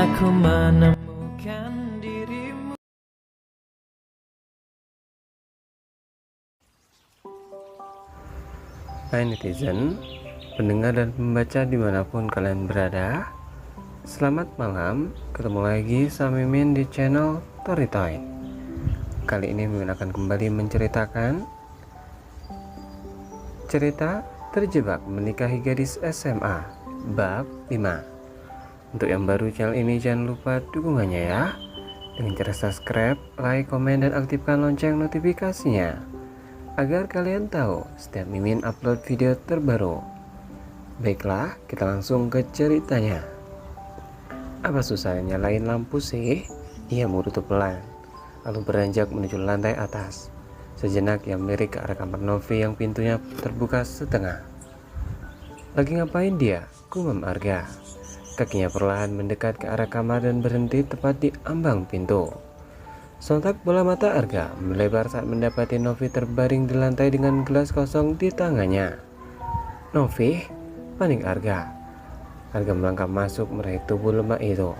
aku menemukan dirimu. Hai netizen, pendengar dan pembaca dimanapun kalian berada, selamat malam. Ketemu lagi sama Mimin di channel Storytime. Kali ini Mimin akan kembali menceritakan cerita Terjebak Menikahi Gadis SMA bab 5. Untuk yang baru channel ini, jangan lupa dukungannya ya, dengan cara subscribe, like, komen, dan aktifkan lonceng notifikasinya agar kalian tahu setiap Mimin upload video terbaru. Baiklah, kita langsung ke ceritanya. Apa susahnya nyalain lampu sih? Ia mengerutu pelan, lalu beranjak menuju lantai atas. Sejenak ia melirik ke arah kamar Novi yang pintunya terbuka setengah. Lagi ngapain dia? Gumam Arga. Kakinya perlahan mendekat ke arah kamar dan berhenti tepat di ambang pintu. Sontak bola mata Arga melebar saat mendapati Novi terbaring di lantai dengan gelas kosong di tangannya. Novi, panik Arga. Arga melangkah masuk meraih tubuh lemah itu,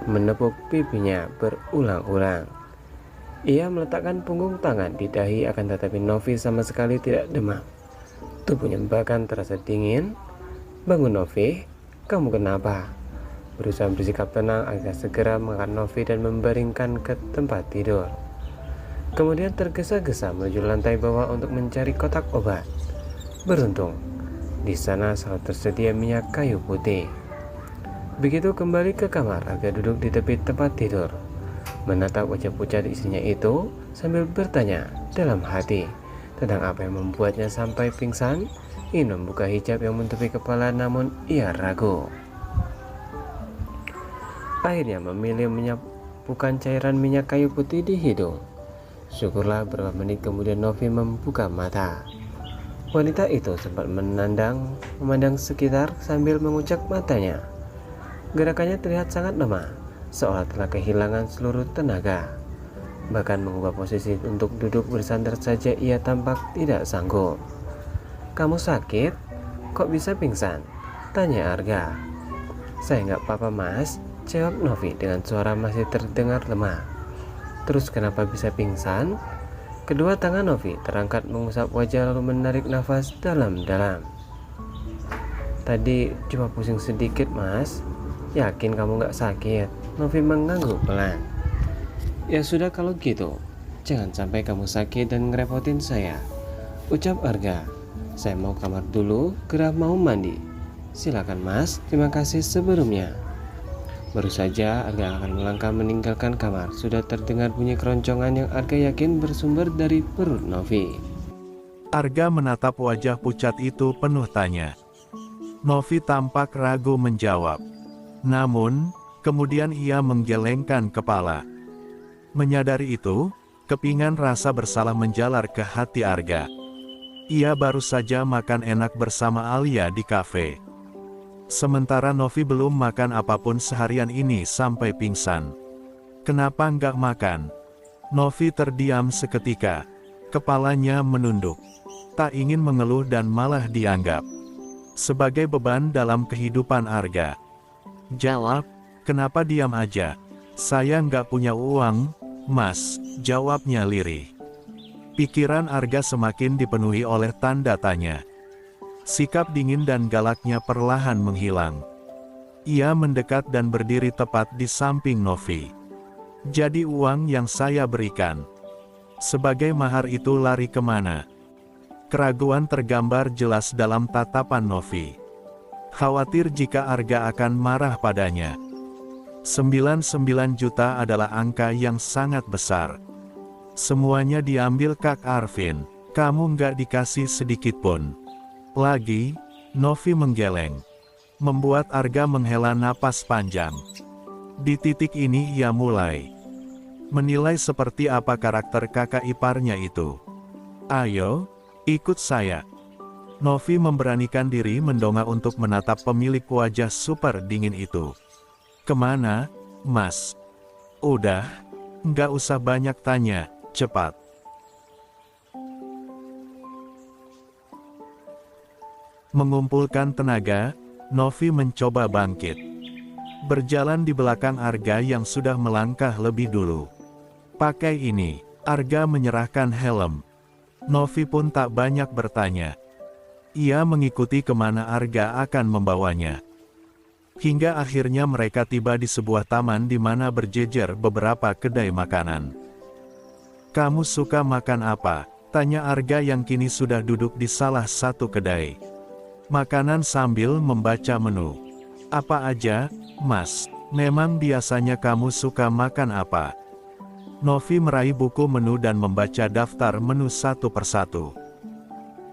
menepuk pipinya berulang-ulang. Ia meletakkan punggung tangan di dahi, akan tetapi Novi sama sekali tidak demam. Tubuhnya bahkan terasa dingin. Bangun Novi, kamu kenapa? Berusaha bersikap tenang, Arga segera mengangkat Novi dan membaringkan ke tempat tidur. Kemudian tergesa-gesa menuju lantai bawah untuk mencari kotak obat. Beruntung, di sana selalu tersedia minyak kayu putih. Begitu kembali ke kamar, Arga duduk di tepi tempat tidur, menatap wajah pucat istrinya itu sambil bertanya dalam hati tentang apa yang membuatnya sampai pingsan. Ingin membuka hijab yang menutupi kepala, namun ia ragu. Akhirnya memilih menyapukan cairan minyak kayu putih di hidung. Syukurlah beberapa menit kemudian Novi membuka mata. Wanita itu sempat memandang sekitar sambil mengucap matanya. Gerakannya terlihat sangat lemah, seolah telah kehilangan seluruh tenaga. Bahkan mengubah posisi untuk duduk bersandar saja ia tampak tidak sanggup. Kamu sakit? Kok bisa pingsan? Tanya Arga. Saya nggak apa-apa mas, jawab Novi dengan suara masih terdengar lemah. Terus kenapa bisa pingsan? Kedua tangan Novi terangkat mengusap wajah lalu menarik nafas dalam-dalam. Tadi cuma pusing sedikit mas. Yakin kamu nggak sakit? Novi mengangguk pelan. Ya sudah kalau gitu, jangan sampai kamu sakit dan ngerepotin saya, ucap Arga. Saya mau kamar dulu, gerah mau mandi. Silakan mas, terima kasih sebelumnya. Baru saja Arga akan melangkah meninggalkan kamar, sudah terdengar bunyi keroncongan yang Arga yakin bersumber dari perut Novi. Arga menatap wajah pucat itu penuh tanya. Novi tampak ragu menjawab. Namun, kemudian ia menggelengkan kepala. Menyadari itu, kepingan rasa bersalah menjalar ke hati Arga. Ia baru saja makan enak bersama Alia di kafe. Sementara Novi belum makan apapun seharian ini sampai pingsan. Kenapa nggak makan? Novi terdiam seketika. Kepalanya menunduk. Tak ingin mengeluh dan malah dianggap sebagai beban dalam kehidupan Arga. Jawab, kenapa diam aja? Saya nggak punya uang, mas, jawabnya lirih. Pikiran Arga semakin dipenuhi oleh tanda tanya. Sikap dingin dan galaknya perlahan menghilang. Ia mendekat dan berdiri tepat di samping Novi. Jadi uang yang saya berikan sebagai mahar itu lari kemana? Keraguan tergambar jelas dalam tatapan Novi. Khawatir jika Arga akan marah padanya. 99 juta adalah angka yang sangat besar. Semuanya diambil Kak Arvin. Kamu nggak dikasih sedikit pun. Lagi, Novi menggeleng. Membuat Arga menghela napas panjang. Di titik ini ia mulai menilai seperti apa karakter kakak iparnya itu. Ayo, ikut saya. Novi memberanikan diri mendongak untuk menatap pemilik wajah super dingin itu. Kemana, mas? Udah, nggak usah banyak tanya, cepat. Mengumpulkan tenaga, Novi mencoba bangkit. berjalan di belakang Arga yang sudah melangkah lebih dulu. Pakai ini, Arga menyerahkan helm. Novi pun tak banyak bertanya. Ia mengikuti kemana Arga akan membawanya. Hingga akhirnya mereka tiba di sebuah taman di mana berjejer beberapa kedai makanan. "Kamu suka makan apa?" tanya Arga yang kini sudah duduk di salah satu kedai makanan sambil membaca menu. "Apa aja, Mas? Memang biasanya kamu suka makan apa?" Novi meraih buku menu dan membaca daftar menu satu persatu.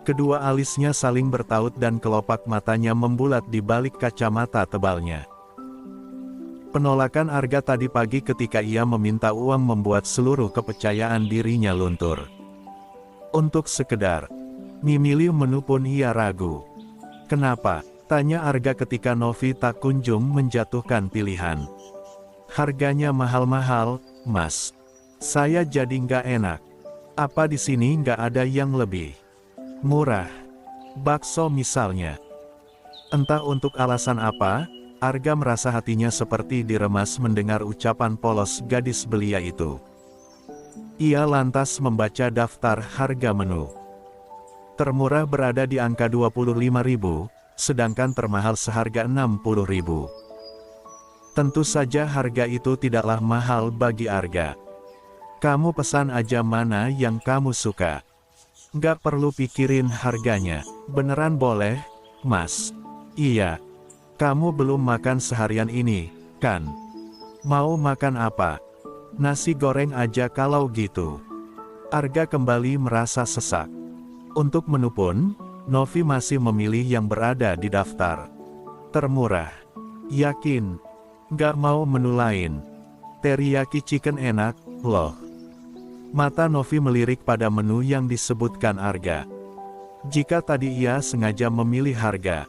Kedua alisnya saling bertaut dan kelopak matanya membulat di balik kacamata tebalnya. Penolakan Arga tadi pagi ketika ia meminta uang membuat seluruh kepercayaan dirinya luntur. Untuk sekedar memilih menu pun ia ragu. "Kenapa?" tanya Arga ketika Novi tak kunjung menjatuhkan pilihan. "Harganya mahal-mahal, Mas. Saya jadi nggak enak. Apa di sini nggak ada yang lebih murah? Bakso misalnya." Entah untuk alasan apa, Arga merasa hatinya seperti diremas mendengar ucapan polos gadis belia itu. Ia lantas membaca daftar harga menu. Termurah berada di angka 25.000, sedangkan termahal seharga 60.000. Tentu saja harga itu tidaklah mahal bagi Arga. "Kamu pesan aja mana yang kamu suka. Nggak perlu pikirin harganya. Beneran boleh, Mas?" "Iya. Kamu belum makan seharian ini, kan? Mau makan apa? Nasi goreng aja kalau gitu." Arga kembali merasa sesak. Untuk menu pun, Novi masih memilih yang berada di daftar. Termurah. Yakin? Nggak mau menu lain? Teriyaki chicken enak, loh. Mata Novi melirik pada menu yang disebutkan Arga. Jika tadi ia sengaja memilih harga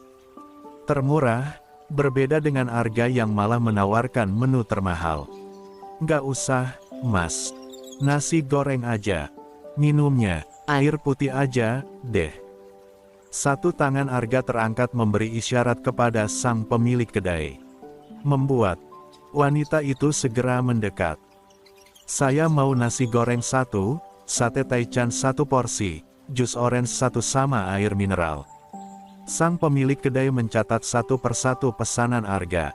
termurah, berbeda dengan Arga yang malah menawarkan menu termahal. "Nggak usah, Mas. Nasi goreng aja. Minumnya, air putih aja, deh." Satu tangan Arga terangkat memberi isyarat kepada sang pemilik kedai. Membuat wanita itu segera mendekat. "Saya mau nasi goreng satu, sate taichan satu porsi, jus orange satu sama air mineral." Sang pemilik kedai mencatat satu persatu pesanan Arga.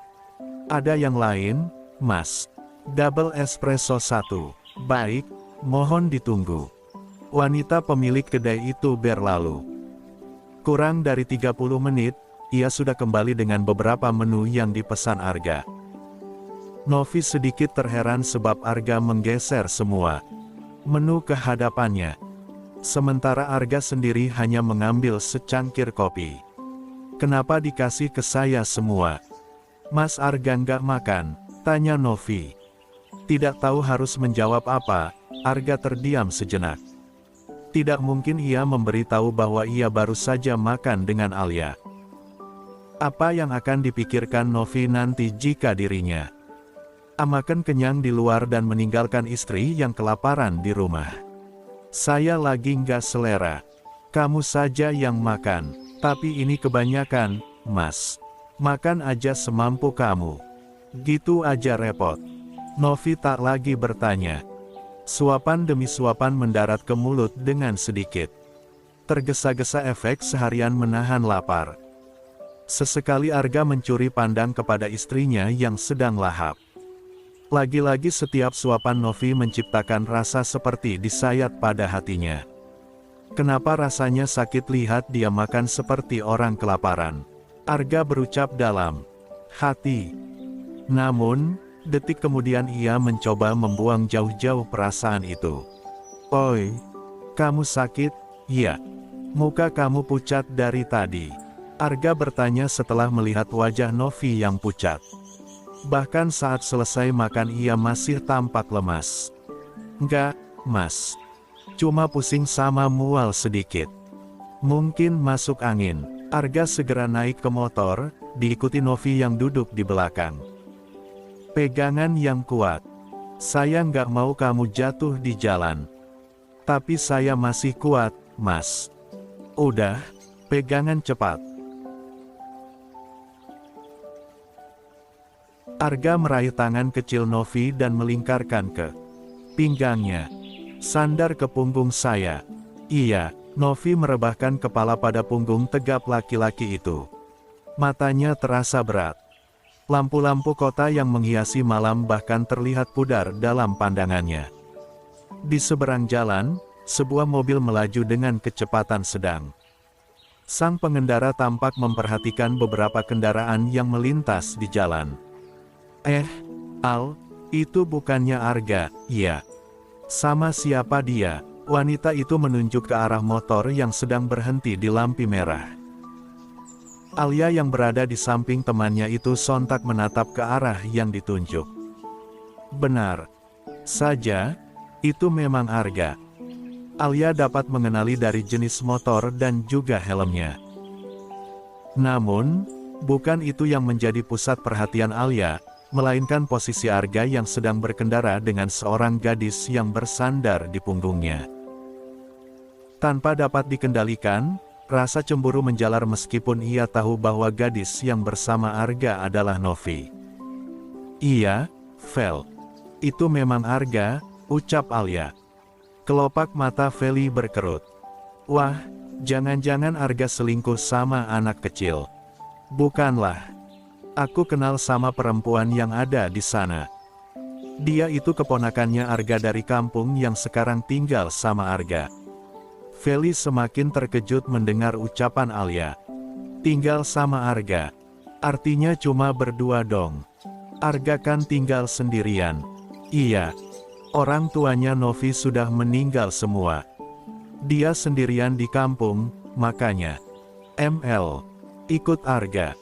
"Ada yang lain, Mas?" "Double espresso satu." "Baik, mohon ditunggu." Wanita pemilik kedai itu berlalu. Kurang dari 30 menit, ia sudah kembali dengan beberapa menu yang dipesan Arga. Novi sedikit terheran sebab Arga menggeser semua menu ke hadapannya. Sementara Arga sendiri hanya mengambil secangkir kopi. "Kenapa dikasih ke saya semua? Mas Arga nggak makan?" tanya Novi. Tidak tahu harus menjawab apa, Arga terdiam sejenak. Tidak mungkin ia memberitahu bahwa ia baru saja makan dengan Alia. Apa yang akan dipikirkan Novi nanti jika dirinya makan kenyang di luar dan meninggalkan istri yang kelaparan di rumah? "Saya lagi nggak selera. Kamu saja yang makan. Tapi ini kebanyakan, Mas. Makan aja semampu kamu. Gitu aja repot." Novi tak lagi bertanya. Suapan demi suapan mendarat ke mulut dengan sedikit tergesa-gesa efek seharian menahan lapar. Sesekali Arga mencuri pandang kepada istrinya yang sedang lahap. Lagi-lagi setiap suapan Novi menciptakan rasa seperti disayat pada hatinya. Kenapa rasanya sakit lihat dia makan seperti orang kelaparan? Arga berucap dalam hati. Namun, detik kemudian ia mencoba membuang jauh-jauh perasaan itu. "Oi, kamu sakit?" "Iya." "Muka kamu pucat dari tadi?" Arga bertanya setelah melihat wajah Novi yang pucat. Bahkan saat selesai makan ia masih tampak lemas. "Enggak, Mas. Cuma pusing sama mual sedikit. Mungkin masuk angin." Arga segera naik ke motor, diikuti Novi yang duduk di belakang. "Pegangan yang kuat. Saya nggak mau kamu jatuh di jalan. Tapi saya masih kuat, Mas. Udah, pegangan cepat." Arga meraih tangan kecil Novi dan melingkarkan ke pinggangnya. Sandar ke punggung saya. Iya, Novi merebahkan kepala pada punggung tegap laki-laki itu. Matanya terasa berat. Lampu-lampu kota yang menghiasi malam bahkan terlihat pudar dalam pandangannya. Di seberang jalan, sebuah mobil melaju dengan kecepatan sedang. Sang pengendara tampak memperhatikan beberapa kendaraan yang melintas di jalan. Al, itu bukannya Arga, ya? Sama siapa dia? Wanita itu menunjuk ke arah motor yang sedang berhenti di lampu merah. Alia yang berada di samping temannya itu sontak menatap ke arah yang ditunjuk. Benar saja, itu memang Arga. Alia dapat mengenali dari jenis motor dan juga helmnya. Namun, bukan itu yang menjadi pusat perhatian Alia, melainkan posisi Arga yang sedang berkendara dengan seorang gadis yang bersandar di punggungnya. Tanpa dapat dikendalikan, rasa cemburu menjalar meskipun ia tahu bahwa gadis yang bersama Arga adalah Novi. Iya, Vel. Itu memang Arga, ucap Alia. Kelopak mata Feli berkerut. Wah, jangan-jangan Arga selingkuh sama anak kecil. Bukanlah. Aku kenal sama perempuan yang ada di sana. Dia itu keponakannya Arga dari kampung yang sekarang tinggal sama Arga. Feli semakin terkejut mendengar ucapan Alia. Tinggal sama Arga. Artinya cuma berdua dong. Arga kan tinggal sendirian. Iya. Orang tuanya Novi sudah meninggal semua. Dia sendirian di kampung, makanya. ML. Ikut Arga.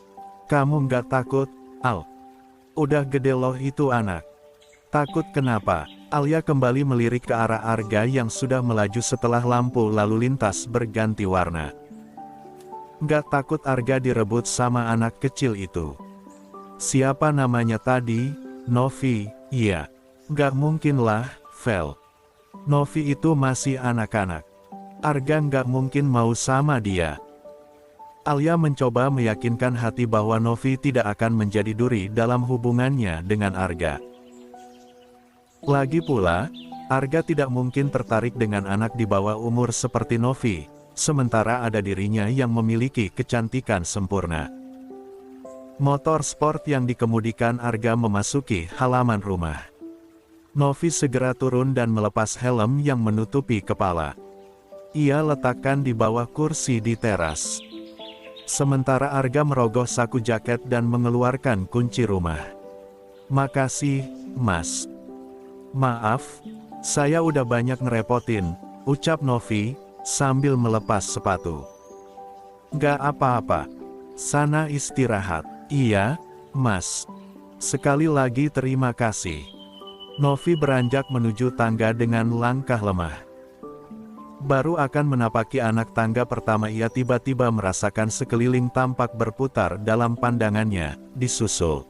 Kamu nggak takut, Al? Udah gede loh itu anak. Takut kenapa? Alia kembali melirik ke arah Arga yang sudah melaju setelah lampu lalu lintas berganti warna. Nggak takut Arga direbut sama anak kecil itu. Siapa namanya tadi? Novi, iya. Nggak mungkin lah, Vel. Novi itu masih anak-anak. Arga nggak mungkin mau sama dia. Alia mencoba meyakinkan hati bahwa Novi tidak akan menjadi duri dalam hubungannya dengan Arga. Lagi pula, Arga tidak mungkin tertarik dengan anak di bawah umur seperti Novi, sementara ada dirinya yang memiliki kecantikan sempurna. Motor sport yang dikemudikan Arga memasuki halaman rumah. Novi segera turun dan melepas helm yang menutupi kepala. Ia letakkan di bawah kursi di teras. Sementara Arga merogoh saku jaket dan mengeluarkan kunci rumah. Makasih, Mas. Maaf, saya udah banyak ngerepotin, ucap Novi, sambil melepas sepatu. Gak apa-apa. Sana istirahat. Iya, Mas. Sekali lagi terima kasih. Novi beranjak menuju tangga dengan langkah lemah. Baru akan menapaki anak tangga pertama ia tiba-tiba merasakan sekeliling tampak berputar dalam pandangannya, disusul.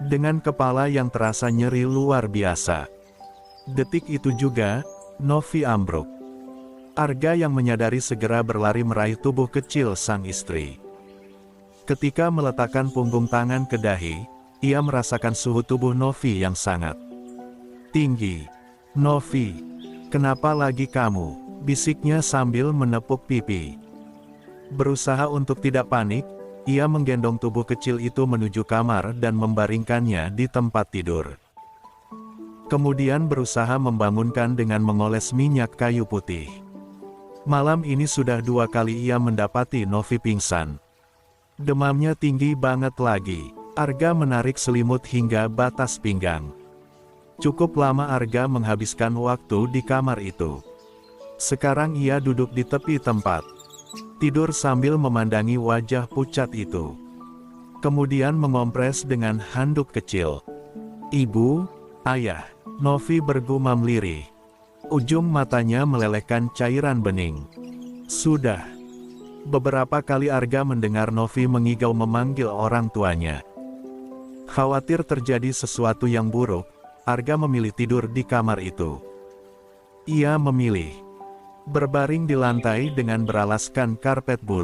Dengan kepala yang terasa nyeri luar biasa. Detik itu juga, Novi ambruk. Arga yang menyadari segera berlari meraih tubuh kecil sang istri. Ketika meletakkan punggung tangan ke dahi, ia merasakan suhu tubuh Novi yang sangat tinggi. Novi. Kenapa lagi kamu? Bisiknya sambil menepuk pipi. Berusaha untuk tidak panik, ia menggendong tubuh kecil itu menuju kamar dan membaringkannya di tempat tidur. Kemudian berusaha membangunkan dengan mengoles minyak kayu putih. Malam ini sudah 2 kali ia mendapati Novi pingsan. Demamnya tinggi banget lagi. Arga menarik selimut hingga batas pinggang. Cukup lama Arga menghabiskan waktu di kamar itu. Sekarang ia duduk di tepi tempat. Tidur sambil memandangi wajah pucat itu. Kemudian mengompres dengan handuk kecil. Ibu, ayah, Novi bergumam lirih. Ujung matanya melelehkan cairan bening. Sudah. Beberapa kali Arga mendengar Novi mengigau memanggil orang tuanya. Khawatir terjadi sesuatu yang buruk, Arga memilih tidur di kamar itu. Ia memilih berbaring di lantai dengan beralaskan karpet bul.